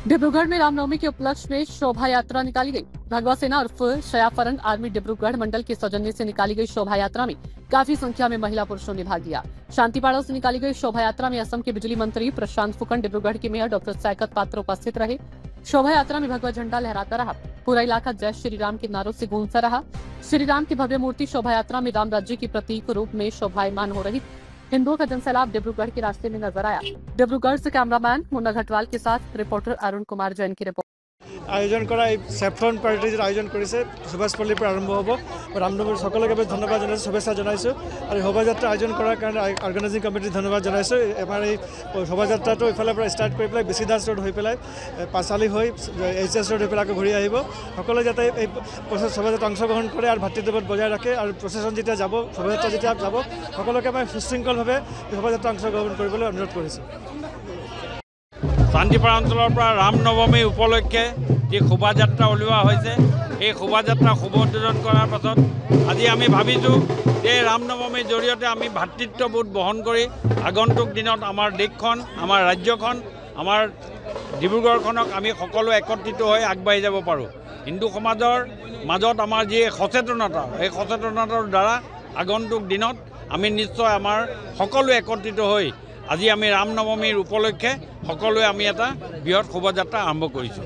डिब्रूगढ़ में रामनवमी के उपलक्ष्य में शोभा यात्रा निकाली गई। भगवा सेना उर्फ शयाफरन आर्मी डिब्रूगढ़ मंडल के सौजन्य से निकाली गई शोभा यात्रा में काफी संख्या में महिला पुरुषों ने भाग लिया। शांतिपाड़ा से निकाली गई शोभा यात्रा में असम के बिजली मंत्री प्रशांत फुकन, डिब्रूगढ़ के मेयर डॉक्टर सैकत पात्र उपस्थित रहे। शोभा यात्रा में भगवा झंडा लहराता रहा। पूरा इलाका जय श्री राम के नारों से गूंजता रहा। श्री राम की भव्य मूर्ति शोभा यात्रा में राम राज्य के प्रतीक रूप में शोभायमान हो रही। हिंदुओं का जनसैलाब डिब्रूगढ़ के रास्ते में नजर आया। डिब्रूगढ़ से कैमरामैन मुन्ना घटवाल के साथ रिपोर्टर अरुण कुमार जैन की रिपोर्ट। आयोजन करा सेफ्रन पैराडाइजर आयोजन करिছে सुभाषपल्लीर आरम्भ हब रामनवमीर सकलोके धन्यवाद जानाइছো शुभेच्छा जानाइছো और शोभायात्रा आयोजन करार कारण अर्गानाइजिंग कमिटिक धन्यवाद जानाइছো आमार এই শোভাযাত্ৰাটো ইফালৰ পৰা ষ্টাৰ্ট কৰি পেলাই বেছিদাস ৰোড হৈ পেলাই পাছালি হৈ এইচএছ ৰোড হৈ পেলাই ঘূৰি আহিব সকলে যাতে এই শোভাযাত্ৰাত অংশগ্ৰহণ কৰে আৰু ভাতৃত্ববোধ বজাই ৰাখে আৰু প্ৰচেছন যেতিয়া যাব শোভাযাত্ৰা যেতিয়া যাব সকলোকে মই সুশৃংখলভাৱে শোভাযাত্ৰা অংশগ্ৰহণ কৰিবলৈ অনুৰোধ কৰিছো। शांतिपाड़ा अंचल रामनवमी उपलक्षे जी शोभायात्रा उलिया ये शोभायात्रा शुभ उद्बोधन करार पाছত आज आम भाविছোঁ যে रामनवमीर जरिए आम भातृत्वबोध बहन कर आगंतुक दिन आमार देशखन आमार राज्यखन आमार डिब्रूगढ़खनक आम सकलो एकत्रित हो आगबाढ़ी যাব পাৰোঁ। हिंदू समाजर मजत आमार जी सचेतनता सचेतनतार द्वारा आगंतुक दिन आम निश्चय आमार सकलो एकत्रित हो आज आम रामनवमीर उपलक्षे सकलोৱে आम এটা বৃহৎ শোভাযাত্ৰা आरम्भ কৰিছোঁ।